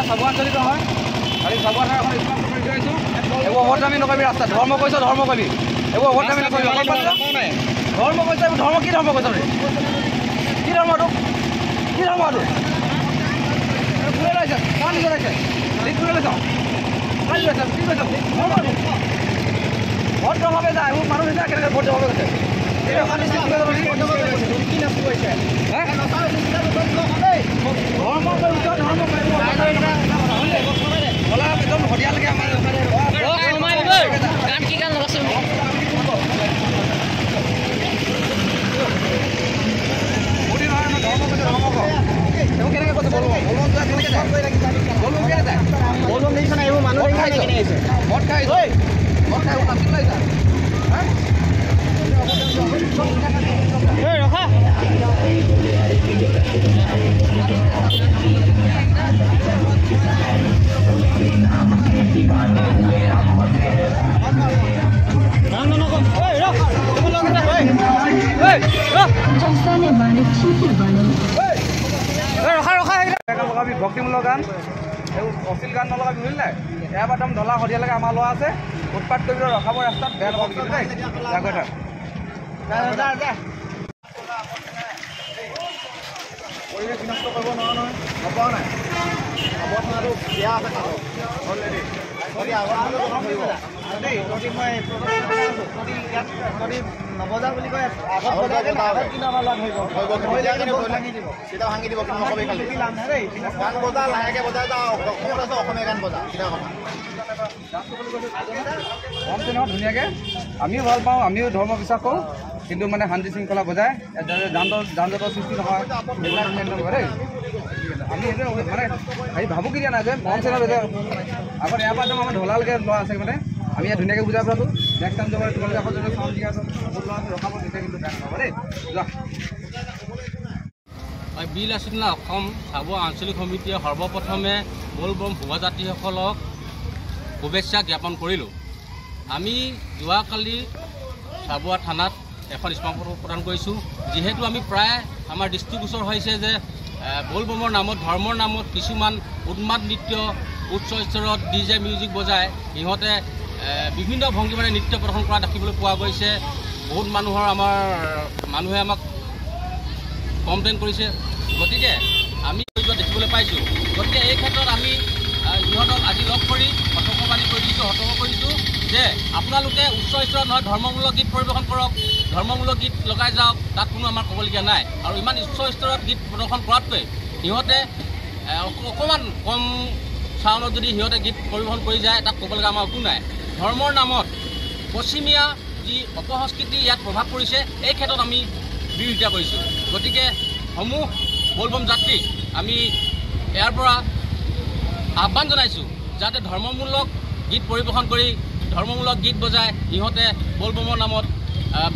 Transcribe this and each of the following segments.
চাবুৱা আঞ্চলিক হয় খালি চাবুৱা ঠাই এখন স্মাৰ্ট কৰি আহিছোঁ এইবোৰ অভদ্ৰামী নকৰিবি ৰাস্তাত ধৰ্ম কৈছ ধৰ্ম কৰিবি এইবোৰ অভদ্ৰামী নকৰিবি ধৰ্ম কৈছ এইবোৰ ধৰ্ম কি ধৰ্ম কৈছ কি ধৰ্মটো কি ধৰ্মটো কোনে লাইছে কাৰ নিজৰ লাইছে কোনে লৈছ কাৰ লৈছে কি কৈছ ধৰ্মটো ভোট জমাবে যায় এইবোৰ মানুহ নিচিনা কেনেকৈ ভোট জমাবে গৈছে একদম হৰিয়ালৈকে আমাৰ গান কি গান লগাইছে কেনেকৈ কৈছে বলবম কেনেকৈ যায় বলবম কেনে যায় বলবম দেখিছে না এইবোৰ মানুহ মদ খাই মদ খাই নাচিব লাগিছে ৰখা ভক্তিমূলক গান এইবোৰ অশ্লীল গান নলগাবি বুজিলি নাই ইয়াৰ পৰা একদম ঢলা সদিয়ালৈকে আমাৰ ল'ৰা আছে উৎপাত কৰিবলৈ ৰখাব ৰাস্তাত বেয়া নকৰিবি দেই জাগৈ থাক পৰিৱেশ বিনষ্ট কৰিব নোৱাৰা নহয় নপৰা নাই অৱস্থাটো বেয়া আছে অলৰেডি নবজা বুলি কয় চিধা ভাঙি দিব নকবি খালি গান বজা লাহেকে বজাই যাওঁ অসমত আছে অসমীয়া গান বজা চিধা কথা কম তেনেকুৱা ধুনীয়াকৈ আমিও ভাল পাওঁ আমিও ধৰ্ম বিশ্বাস কৰোঁ কিন্তু মানে শান্তি শৃংখলা বজাই যান জঁটৰ সৃষ্টি নহয় সেইবিলাক দেই আমি এইটো মানে হেৰি ভাবুকি দিয়া নাই যে মন চেনেল আগত ইয়াৰ পৰা আমাৰ ঢলালৈকে লোৱা আছে মানে আমি ইয়াত ধুনীয়াকৈ বুজাই পেলালোঁ নেক্সট টাইম যাব তোমালোকে আকৌ যদি চাউণ্ড দিয়া বহুত ল'ৰা ৰখাব তেতিয়া কিন্তু বেয়া নহ'ব দেই যোৱা বিল আছিলা অসম চাবুৱা আঞ্চলিক সমিতিয়ে সৰ্বপ্ৰথমে বলবম শোভাযাত্ৰীসকলক শুভেচ্ছা জ্ঞাপন কৰিলোঁ আমি যোৱাকালি চাবুৱা থানাত এখন স্মাৰকপত্ৰ প্ৰদান কৰিছোঁ যিহেতু আমি প্ৰায় আমাৰ দৃষ্টিগোচৰ হৈছে যে বলবমৰ নামত ধৰ্মৰ নামত কিছুমান উন্মাদ নৃত্য উচ্চ স্তৰত DJ মিউজিক বজাই সিহঁতে বিভিন্ন ভংগীমাৰে নৃত্য প্ৰদৰ্শন কৰা দেখিবলৈ পোৱা গৈছে বহুত মানুহে আমাক কমপ্লেইন কৰিছে গতিকে আমি দেখিবলৈ পাইছোঁ গতিকে এই ক্ষেত্ৰত আমি ইহঁতক আজি লগ কৰি সতৰ্কবাণী কৰিছোঁ যে আপোনালোকে উচ্চ স্তৰত নহয় ধৰ্মমূলক গীত পৰিৱেশন কৰক ধৰ্মমূলক গীত লগাই যাওক তাত কোনো আমাৰ ক'বলগীয়া নাই আৰু ইমান উচ্চ স্তৰত গীত প্ৰদৰ্শন কৰাতকৈ সিহঁতে অকণমান কম চাউণ্ডত যদি সিহঁতে গীত পৰিৱেশন কৰি যায় তাত ক'বলগীয়া আমাৰ একো নাই ধৰ্মৰ নামত পশ্চিমীয়া যি অপসংস্কৃতি ইয়াত প্ৰভাৱ পৰিছে এই ক্ষেত্ৰত আমি বিৰোধিতা কৰিছোঁ গতিকে সমূহ বলবম যাত্ৰীক আমি ইয়াৰ পৰা আহ্বান জনাইছোঁ যাতে ধৰ্মমূলক গীত পৰিৱেশন কৰি ধৰ্মমূলক গীত বজাই ইহঁতে বলবমৰ নামত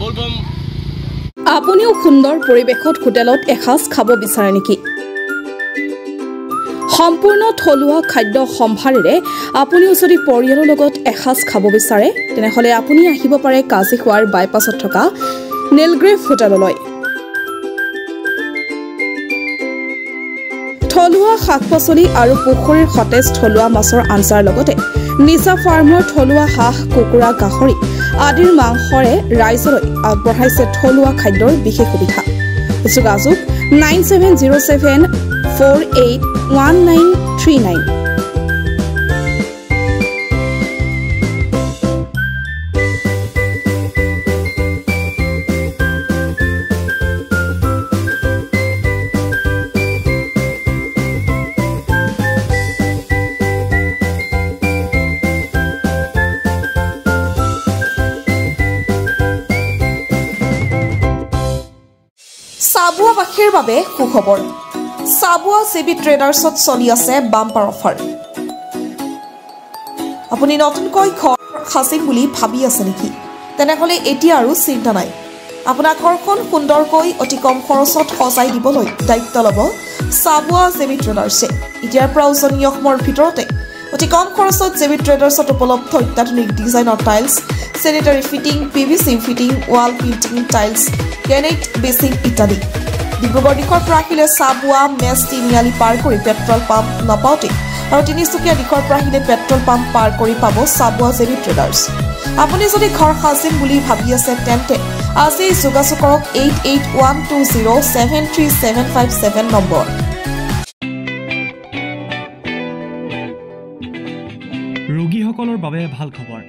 বলবম আপুনিও সুন্দৰ পৰিৱেশত হোটেলত এসাঁজ খাব বিচাৰে নেকি সম্পূৰ্ণ থলুৱা খাদ্য সম্ভাৰেৰে আপুনিও যদি পৰিয়ালৰ লগত এসাঁজ খাব বিচাৰে তেনেহলে আপুনি আহিব পাৰে কাজিখোৱাৰ বাইপাছত থকা নীলগ্ৰেভ হোটেললৈ থলুৱা শাক-পাচলি আৰু পুখুৰীৰ সতেজ থলুৱা মাছৰ আঞ্জাৰ লগতে নিচা ফাৰ্মৰ থলুৱা হাঁহ কুকুৰা গাহৰি আদিৰ মাংসৰে ৰাইজলৈ আগবঢ়াইছে থলুৱা খাদ্যৰ বিশেষ সুবিধা যোগাযোগ 9707481939 চাবুৱাবাসীৰ বাবে সুখবৰ চাবুৱা CB ট্ৰেডাৰ্ছত চলি আছে বাম্পাৰ অফাৰ আপুনি নতুনকৈ ঘৰ খাচিম বুলি ভাবি আছে নেকি তেনেহলে এতিয়া আৰু চিন্তা নাই আপোনাৰ ঘৰখন সুন্দৰকৈ অতি কম খৰচত সজাই দিবলৈ দায়িত্ব ল'ব চাবুৱা CB ট্ৰেডাৰ্ছে এতিয়াৰ পৰা উজনি অসমৰ ভিতৰতে অতি কম খৰচত CB ট্ৰেডাৰ্ছত উপলব্ধ অত্যাধুনিক ডিজাইনৰ tiles sanitary fitting PVC fitting wall painting tiles granite basin ইত্যাদি ডিব্ৰুগড় দিশৰ পৰা আহিলে চাবুৱা মেছ তিনিআলি পাৰ কৰি পেট্ৰল পাম্প নাপাওঁতে আৰু তিনিচুকীয়া দিশৰ পৰা আহিলে পেট্ৰল পাম্প পাৰ কৰি পাব চাবুৱা জেবি ট্ৰেডাৰ্ছ। আপুনি যদি ঘৰ সাজিম বুলি ভাবি আছে তেন্তে আজি যোগাযোগ কৰক 8812073757 নম্বৰ। ৰোগীসকলৰ বাবে ভাল খবৰ।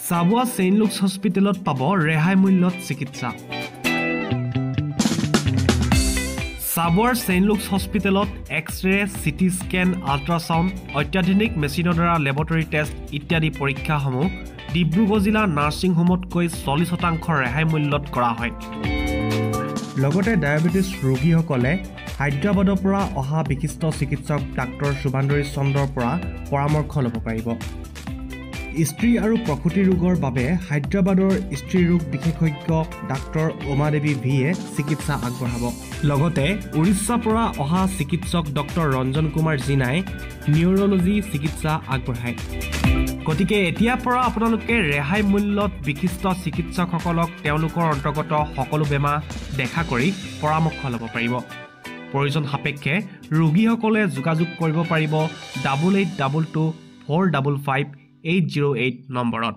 চাবুৱা ছেইণ্ট লুকছ হস্পিটেলত পাব ৰেহাই মূল্যত চিকিৎসা। চাবুৱাৰ ছেইণ্ট লুকছ হস্পিটেলত এক্স-ৰে, চিটি স্কেন, আল্ট্ৰাছাউণ্ড, অত্যাধুনিক মেচিনৰ দ্বাৰা লেবৰেটৰী টেষ্ট ইত্যাদি পৰীক্ষাসমূহ ডিব্ৰুগড় জিলা নাৰ্ছিং হোমতকৈ 40% ৰেহাই মূল্যত কৰা হয়। লগতে ডায়েবেটিছ ৰোগীসকলে হায়দৰাবাদৰ পৰা অহা বিশিষ্ট চিকিৎসক ডাক্তৰ শুভান্দৰী চন্দ্ৰৰ পৰা পৰামৰ্শ ল'ব পাৰিব। স্ত্ৰী আৰু প্ৰসূতি ৰোগৰ বাবে হায়দৰাবাদৰ স্ত্ৰী ৰোগ বিশেষজ্ঞ ডাক্তৰ উমা দেৱী ভিয়ে চিকিৎসা আগবঢ়াব। লগতে উৰিষ্যাৰ পৰা অহা চিকিৎসক ডক্টৰ ৰঞ্জন কুমাৰ জিনাই নিউৰলজি চিকিৎসা আগবঢ়ায়। গতিকে এতিয়াৰ পৰা আপোনালোকে ৰেহাই মূল্যত বিশিষ্ট চিকিৎসকসকলক তেওঁলোকৰ অন্তৰ্গত সকলো বেমাৰ দেখা কৰি পৰামৰ্শ ল'ব পাৰিব। প্ৰয়োজন সাপেক্ষে ৰোগীসকলে যোগাযোগ কৰিব পাৰিব 8822 455 808 নম্বৰত।